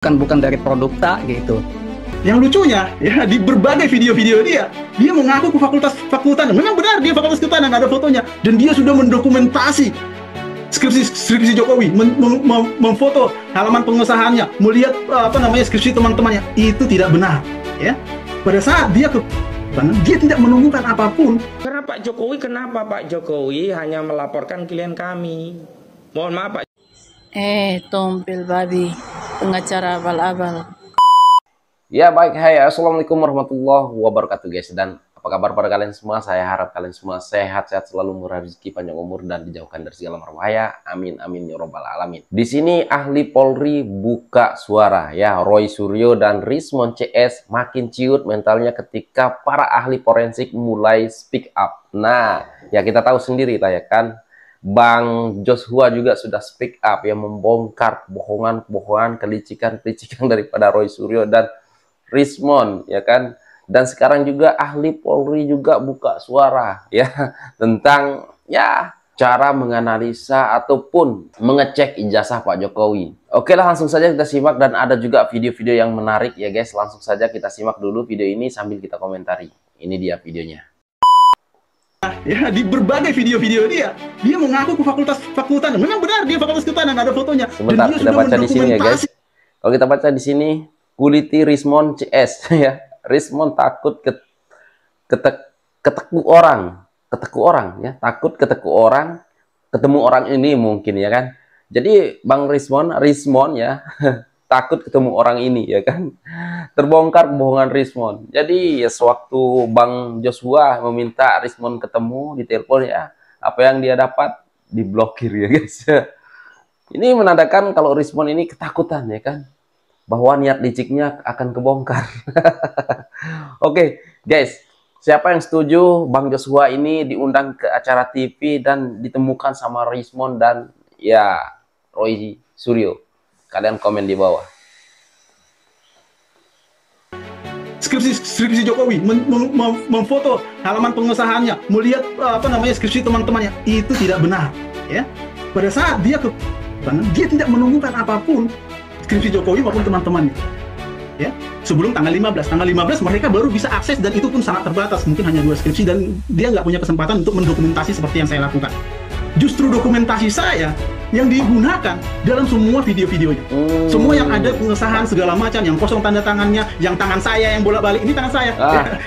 bukan dari produk tak gitu. Yang lucunya, ya di berbagai video-video dia mengaku ke fakultas memang benar dia fakultas kehutanan, ada fotonya, dan dia sudah mendokumentasi skripsi Jokowi, memfoto halaman pengesahannya, melihat skripsi teman-temannya. Itu tidak benar, ya. Pada saat dia tidak menunggukan apapun. Karena kenapa Pak Jokowi hanya melaporkan klien kami? Mohon maaf Pak. Tompel babi, pengacara abal-abal. Ya baik, hai, assalamualaikum warahmatullahi wabarakatuh guys. Dan apa kabar pada kalian semua? Saya harap kalian semua sehat-sehat selalu, murah rezeki, panjang umur, dan dijauhkan dari segala bahaya. Amin amin ya robbal alamin. Di sini ahli Polri buka suara ya. Roy Suryo dan Rismon CS makin ciut mentalnya ketika para ahli forensik mulai speak up. Nah, ya kita tahu sendiri lah ya kan. Bang Joshua juga sudah speak up ya, membongkar bohongan-bohongan, kelicikan-kelicikan daripada Roy Suryo dan Rismon ya kan. Dan sekarang juga ahli Polri juga buka suara ya tentang ya cara menganalisa ataupun mengecek ijazah Pak Jokowi. Oke lah, langsung saja kita simak, dan ada juga video-video yang menarik ya guys. Langsung saja kita simak dulu video ini sambil kita komentari. Ini dia videonya. Ya di berbagai video-video dia mengaku ke fakultas memang benar dia fakultas kehutanan, ada fotonya. Sebentar, kita baca di sini ya guys. Kalau kita baca di sini, kuliti Rismon CS ya. Rismon takut keteku orang ya, takut keteku orang, ketemu orang ini mungkin ya kan. Jadi Bang Rismon ya takut ketemu orang ini ya kan. Terbongkar kebohongan Rismon. Jadi ya, sewaktu Bang Joshua meminta Rismon ketemu di telepon ya, apa yang dia dapat diblokir ya guys. Ini menandakan kalau Rismon ini ketakutan ya kan, bahwa niat liciknya akan kebongkar. Oke, guys, siapa yang setuju Bang Joshua ini diundang ke acara TV dan ditemukan sama Rismon dan ya Roy Suryo? Kalian komen di bawah. Skripsi Jokowi, memfoto halaman pengesahannya, melihat skripsi teman-temannya. Itu tidak benar, ya. Pada saat dia tidak menunggukan apapun skripsi Jokowi maupun teman-temannya, ya. Sebelum tanggal 15 mereka baru bisa akses, dan itu pun sangat terbatas, mungkin hanya 2 skripsi, dan dia nggak punya kesempatan untuk mendokumentasi seperti yang saya lakukan. Justru dokumentasi saya yang digunakan dalam semua video-videonya. Semua yang ada pengesahan segala macam, yang kosong tanda tangannya, yang tangan saya yang bolak-balik, ini tangan saya.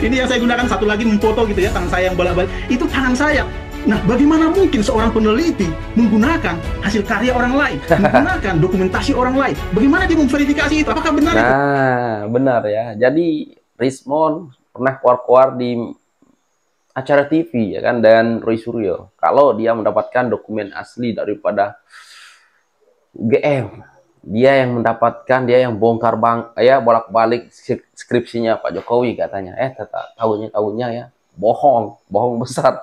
Ini yang saya gunakan, satu lagi memfoto gitu ya, tangan saya yang bolak-balik, itu tangan saya. Nah, bagaimana mungkin seorang peneliti menggunakan hasil karya orang lain, menggunakan dokumentasi orang lain? Bagaimana dia memverifikasi itu? Apakah benar itu? Nah, benar ya. Jadi Rismon pernah keluar-keluar di acara TV ya kan, dan Roy Suryo kalau dia mendapatkan dokumen asli daripada UGM, dia yang mendapatkan, dia yang bongkar ya bolak-balik skripsinya Pak Jokowi katanya. Tahunya ya bohong besar.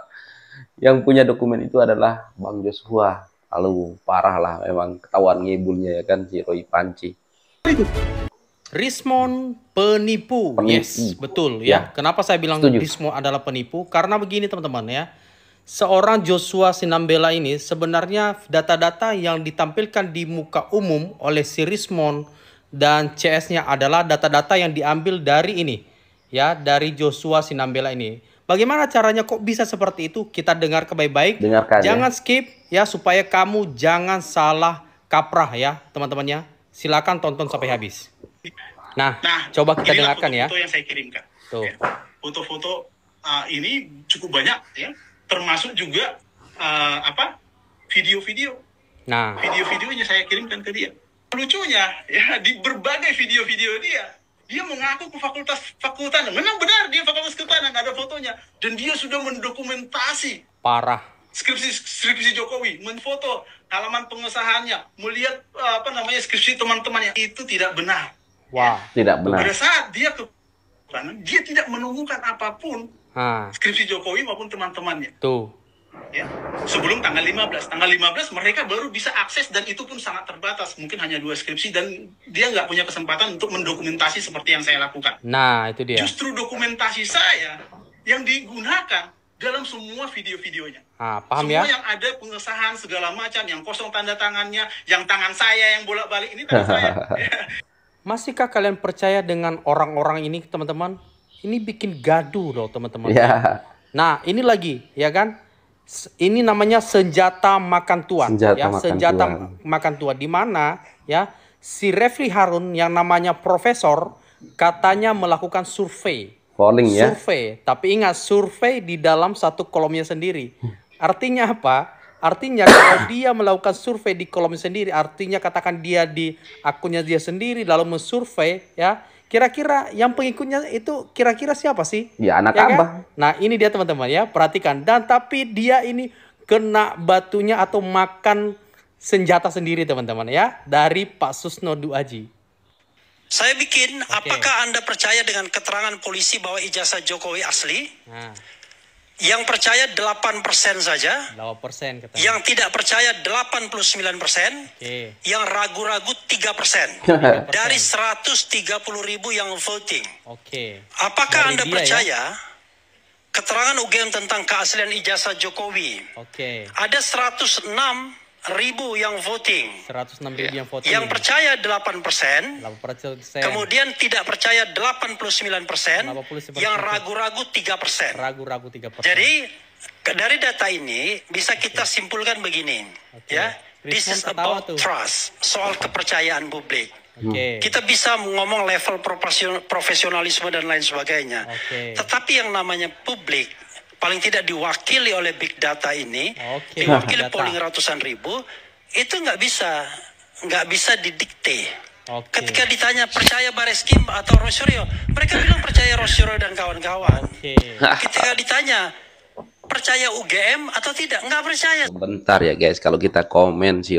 Yang punya dokumen itu adalah Bang Joshua. Lalu parah lah, memang ketahuan ngibulnya ya kan si Roy Panci. Rismon penipu. Yes, betul ya. Kenapa saya bilang Rismon adalah penipu? Karena begini teman-teman ya. Seorang Joshua Sinambela ini sebenarnya data-data yang ditampilkan di muka umum oleh si Rismon dan CS-nya adalah data-data yang diambil dari ini ya, dari Joshua Sinambela ini. Bagaimana caranya kok bisa seperti itu? Kita dengar baik-baik. Jangan skip ya, supaya kamu jangan salah kaprah ya teman-temannya. Silakan tonton sampai habis. Nah, coba kita dengarkan ya. Foto yang saya kirimkan. Tuh. Foto-foto ini cukup banyak ya, termasuk juga video-video. Nah, video-videonya saya kirimkan ke dia. Lucunya ya, di berbagai video-video dia mengaku ke fakultas memang benar dia fakultas kehutanan, ada fotonya, dan dia sudah mendokumentasi parah skripsi Jokowi, memfoto halaman pengesahannya, melihat skripsi teman-temannya. Itu tidak benar. Wah, tidak benar. Pada saat dia tidak menunggukan apapun skripsi Jokowi maupun teman-temannya. Tuh. Ya, sebelum tanggal 15 mereka baru bisa akses, dan itu pun sangat terbatas, mungkin hanya 2 skripsi, dan dia nggak punya kesempatan untuk mendokumentasi seperti yang saya lakukan. Nah, itu dia. Justru dokumentasi saya yang digunakan dalam semua video-videonya. Paham semua ya? Yang ada pengesahan segala macam, yang kosong tanda tangannya, yang tangan saya yang bolak-balik, ini tangan saya. Masihkah kalian percaya dengan orang-orang ini, teman-teman? Ini bikin gaduh loh, teman-teman. Ya. Nah, ini lagi, ya kan? Ini namanya senjata makan tuan. Senjata makan tuan. Di mana ya si Refli Harun yang namanya profesor katanya melakukan survei. Polling ya. Survei, tapi ingat survei di dalam satu kolomnya sendiri. Artinya apa? Artinya kalau dia melakukan survei di kolom sendiri, artinya katakan dia di akunnya dia sendiri lalu mensurvei, ya. Kira-kira yang pengikutnya itu kira-kira siapa sih? Ya anak ya abah. Kan? Nah ini dia teman-teman ya, perhatikan. Dan tapi dia ini kena batunya atau makan senjata sendiri teman-teman ya, dari Pak Susno Duaji. Saya bikin, apakah Anda percaya dengan keterangan polisi bahwa ijazah Jokowi asli? Nah. Yang percaya 8% saja. 8% katanya. Yang tidak percaya 89%. Yang ragu-ragu 3%. Dari 130.000 yang voting. Apakah Anda percaya keterangan UGM tentang keaslian ijazah Jokowi? Ada 106.000 yang voting. 106.000 yang voting. Yang percaya 8%. Kemudian tidak percaya 89%. Yang ragu-ragu 3%. Ragu-ragu 3%. Jadi dari data ini bisa kita simpulkan begini, ya. This is about trust, soal kepercayaan publik. Kita bisa ngomong level profesionalisme dan lain sebagainya. Tetapi yang namanya publik paling tidak diwakili oleh big data ini, diwakili polling ratusan ribu, itu nggak bisa didikte. Ketika ditanya percaya Bareskim atau Rosario, mereka bilang percaya Rosario dan kawan-kawan. Ketika ditanya percaya UGM atau tidak, nggak percaya. Bentar ya guys, kalau kita komen si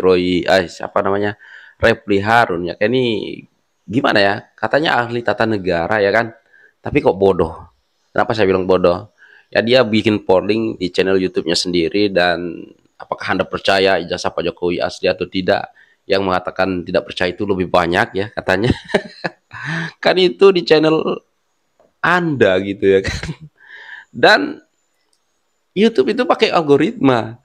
Refli Harun ya, kayak ini gimana ya? Katanya ahli tata negara ya kan, tapi kok bodoh. Kenapa saya bilang bodoh? Ya dia bikin polling di channel YouTube-nya sendiri, dan apakah Anda percaya ijazah Pak Jokowi asli atau tidak? Yang mengatakan tidak percaya itu lebih banyak ya katanya. Kan itu di channel Anda gitu ya kan. Dan YouTube itu pakai algoritma.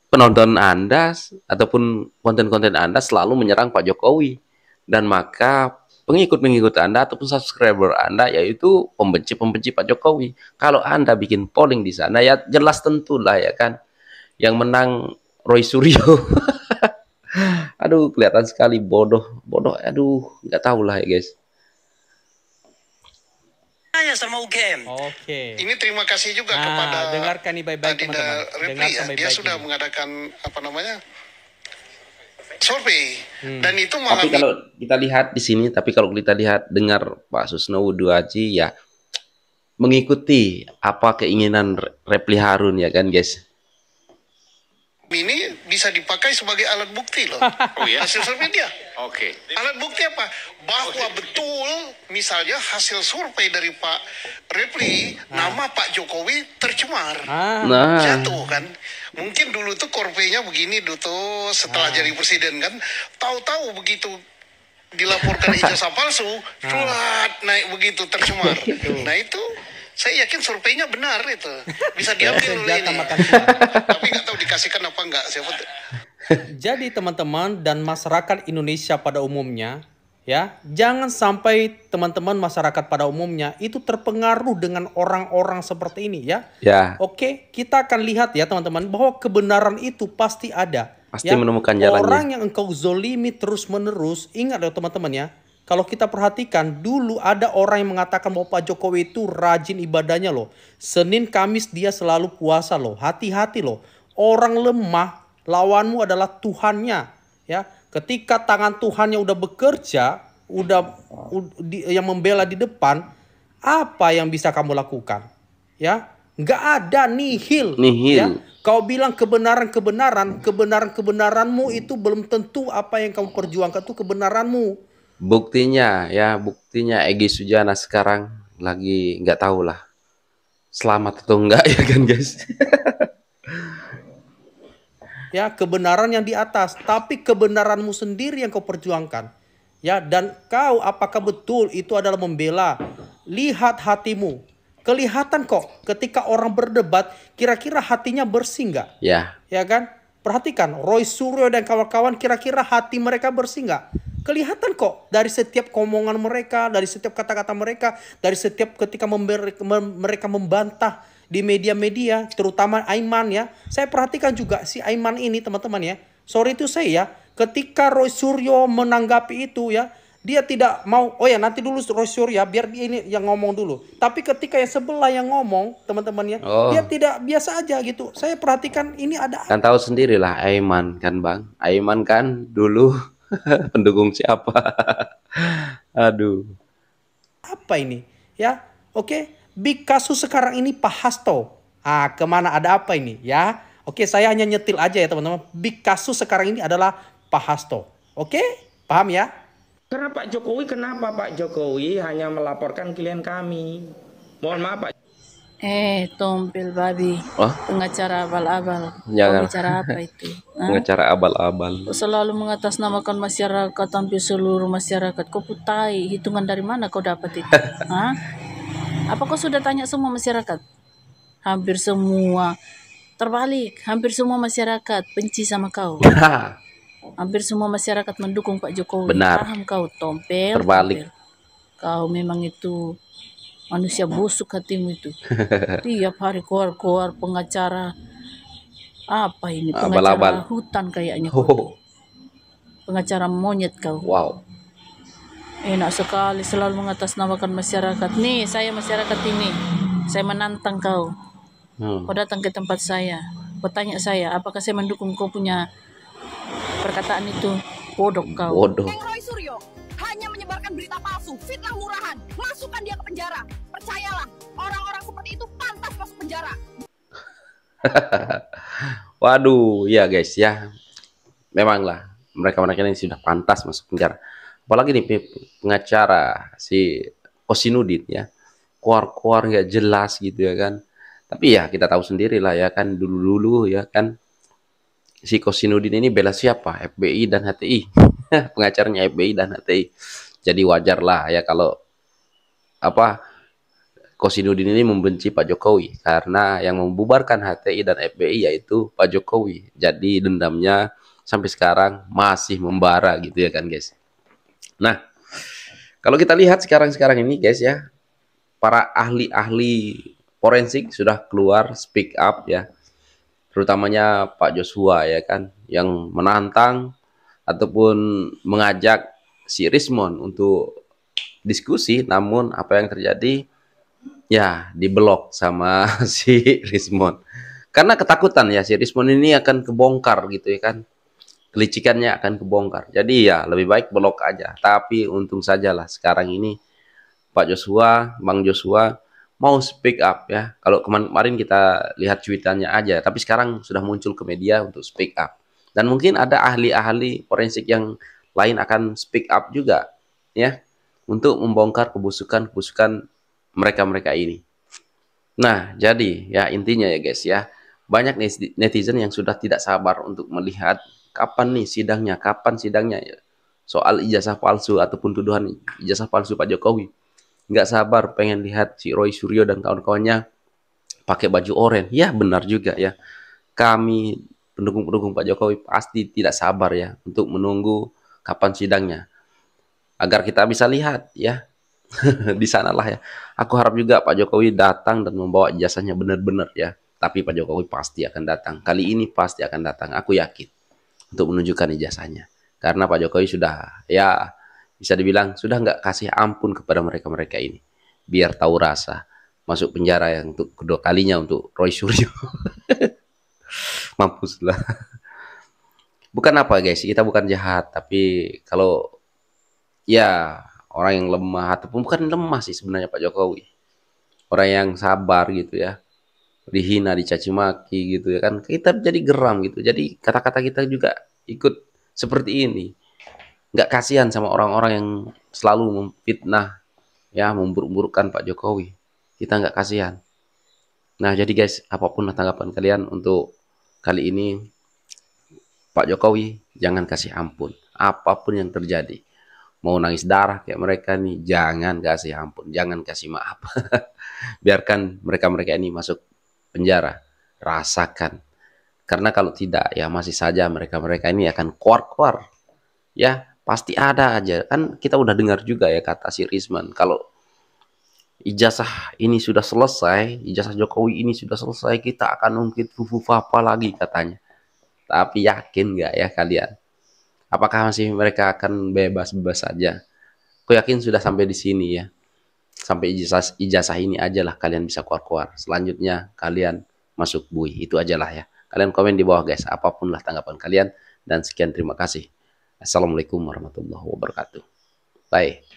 Penonton Anda ataupun konten-konten Anda selalu menyerang Pak Jokowi. Dan maka pengikut-pengikut Anda ataupun subscriber Anda yaitu pembenci-pembenci Pak Jokowi. Kalau Anda bikin polling di sana ya jelas tentulah ya kan yang menang Roy Suryo. Aduh kelihatan sekali bodoh. Aduh nggak tahu lah ya guys. Sama UGM. Ini terima kasih juga kepada dengarkan nih baik-baik teman-teman. Refli ya, dia sudah mengadakan survei dan itu tapi kalau kita lihat di sini, dengar Pak Susno Duaji ya mengikuti apa keinginan Refli Harun ya kan guys. Ini bisa dipakai sebagai alat bukti loh. Hasil survei dia. Alat bukti apa? Bahwa betul misalnya hasil survei dari Pak Refli, nama Pak Jokowi tercemar. Jatuh kan. Mungkin dulu tuh korpenya begini tuh setelah jadi presiden kan. Tahu-tahu begitu dilaporkan ijazah palsu, naik begitu tercemar. Nah itu saya yakin surveinya benar itu. Bisa diambil oleh ini. Tapi nggak tahu dikasihkan apa enggak. Jadi teman-teman dan masyarakat Indonesia pada umumnya, ya jangan sampai teman-teman masyarakat pada umumnya itu terpengaruh dengan orang-orang seperti ini ya. Oke, kita akan lihat ya teman-teman bahwa kebenaran itu pasti ada. Pasti menemukan jalannya. Orang yang engkau zolimi terus-menerus, ingat ya teman-teman ya. Kalau kita perhatikan, dulu ada orang yang mengatakan bahwa Pak Jokowi itu rajin ibadahnya loh. Senin, Kamis dia selalu puasa loh. Hati-hati loh. Orang lemah, lawanmu adalah Tuhannya. Ya, ketika tangan Tuhannya udah bekerja, yang membela di depan, apa yang bisa kamu lakukan? Ya, nggak ada, nihil. Ya, kau bilang kebenaranmu itu belum tentu apa yang kamu perjuangkan itu kebenaranmu. Buktinya Egy Sujana sekarang lagi nggak tahu lah selamat atau enggak ya kan guys. Ya kebenaran yang di atas, tapi kebenaranmu sendiri yang kau perjuangkan. Ya, dan kau apakah betul itu adalah membela? Lihat hatimu. Kelihatan kok ketika orang berdebat kira-kira hatinya bersih nggak? Ya kan? Perhatikan Roy Suryo dan kawan-kawan kira-kira hati mereka bersih nggak? Kelihatan kok dari setiap omongan mereka, dari setiap kata-kata mereka, dari setiap ketika mereka membantah di media-media, terutama Aiman ya. Saya perhatikan juga si Aiman ini teman-teman ya. Sorry itu saya ya, ketika Roy Suryo menanggapi itu ya, dia tidak mau, oh ya nanti dulu Roy Suryo ya, biar dia ini yang ngomong dulu. Tapi ketika yang sebelah yang ngomong teman-teman ya, dia tidak biasa aja gitu. Saya perhatikan ini ada. Kan tahu sendirilah Aiman kan Bang. Aiman kan dulu pendukung siapa? Aduh. Apa ini? Ya, oke. Big kasus sekarang ini Pak Hasto. Ah, kemana ada apa ini? Ya, oke. Saya hanya nyetil aja ya teman-teman. Big kasus sekarang ini adalah Pak Hasto. Oke, paham ya? Karena Pak Jokowi, kenapa Pak Jokowi hanya melaporkan klien kami? Mohon maaf Pak. Tompel babi, pengacara abal-abal. Jangan. Pengacara apa itu? Pengacara abal-abal. Selalu mengatasnamakan masyarakat, hampir seluruh masyarakat. Kau putai, hitungan dari mana kau dapat itu? Hah? Apa kau sudah tanya semua masyarakat? Hampir semua. Terbalik, hampir semua masyarakat benci sama kau. Hampir semua masyarakat mendukung Pak Jokowi. Benar. Paham kau, Tompel? Terbalik. Tompel. Kau memang itu manusia busuk hatimu itu. Tiap hari keluar pengacara. Apa ini? Pengacara Abal-abal. hutan kayaknya kau. Pengacara monyet kau. Wow. Enak sekali selalu mengatasnamakan masyarakat. Nih, saya masyarakat ini. Saya menantang kau. Kau datang ke tempat saya. Kau tanya saya, apakah saya mendukung kau punya perkataan itu? Bodoh kau. Bodoh. Roy Suryo hanya menyebarkan berita palsu, fitnah murahan. Masukkan dia ke penjara. Percayalah, orang-orang seperti itu pantas masuk penjara. Waduh, ya guys ya. Memanglah mereka-mereka ini sudah pantas masuk penjara. Apalagi nih pengacara si Kosinudin ya. Keluar-keluar nggak jelas gitu ya kan. Tapi ya kita tahu sendiri lah ya kan, dulu-dulu ya kan si Kosinudin ini bela siapa? FBI dan HTI. Pengacaranya FBI dan HTI. Jadi wajar lah ya kalau apa Kosinudin ini membenci Pak Jokowi karena yang membubarkan HTI dan FBI yaitu Pak Jokowi. Jadi dendamnya sampai sekarang masih membara gitu ya kan guys. Nah, kalau kita lihat sekarang ini guys ya, para ahli-ahli forensik sudah keluar speak up ya. Terutamanya Pak Joshua ya kan, yang menantang ataupun mengajak si Rismond untuk diskusi, namun apa yang terjadi ya diblok sama si Rismond. Karena ketakutan ya si Rismond ini akan kebongkar gitu ya kan. Kelicikannya akan kebongkar. Jadi ya lebih baik blok aja. Tapi untung sajalah sekarang ini Pak Joshua, Bang Joshua mau speak up ya. Kalau kemarin kita lihat cuitannya aja, tapi sekarang sudah muncul ke media untuk speak up. Dan mungkin ada ahli-ahli forensik yang lain akan speak up juga ya untuk membongkar kebusukan-kebusukan mereka-mereka ini. Nah, jadi ya intinya ya guys ya, banyak netizen yang sudah tidak sabar untuk melihat kapan nih sidangnya, kapan sidangnya ya. Soal ijazah palsu ataupun tuduhan ijazah palsu Pak Jokowi. Nggak sabar pengen lihat si Roy Suryo dan kawan-kawannya pakai baju oranye. Ya benar juga ya. Kami pendukung-pendukung Pak Jokowi pasti tidak sabar ya untuk menunggu kapan sidangnya. Agar kita bisa lihat ya. Di sanalah ya. Aku harap juga Pak Jokowi datang dan membawa ijazahnya benar-benar ya. Tapi Pak Jokowi pasti akan datang. Kali ini pasti akan datang. Aku yakin. Untuk menunjukkan ijazahnya. Karena Pak Jokowi sudah ya bisa dibilang sudah nggak kasih ampun kepada mereka-mereka ini. Biar tahu rasa masuk penjara yang untuk kedua kalinya untuk Roy Suryo. Mampuslah. Bukan apa guys, kita bukan jahat, tapi kalau ya orang yang lemah ataupun bukan lemah sih sebenarnya Pak Jokowi. Orang yang sabar gitu ya. Dihina, dicaci maki gitu ya kan. Kita jadi geram gitu. Jadi kata-kata kita juga ikut seperti ini. Nggak kasihan sama orang-orang yang selalu memfitnah ya, memburuk-burukkan Pak Jokowi. Kita nggak kasihan. Nah, jadi guys, apapun tanggapan kalian untuk kali ini, Pak Jokowi jangan kasih ampun. Apapun yang terjadi. Mau nangis darah kayak mereka nih, jangan kasih ampun, jangan kasih maaf. Biarkan mereka-mereka ini masuk penjara, rasakan. Karena kalau tidak ya masih saja mereka-mereka ini akan keluar-keluar ya Pasti ada aja. Kan kita udah dengar juga ya kata si Risman, kalau ijazah ini sudah selesai, ijazah Jokowi ini sudah selesai, kita akan ungkit apa lagi katanya. Tapi yakin nggak ya kalian? Apakah masih mereka akan bebas-bebas saja? Aku yakin sudah sampai di sini ya. Sampai ijazah ini aja lah kalian bisa keluar-keluar. Selanjutnya kalian masuk BUI. Itu aja lah ya. Kalian komen di bawah guys. Apapun lah tanggapan kalian. Dan sekian terima kasih. Assalamualaikum warahmatullahi wabarakatuh. Bye.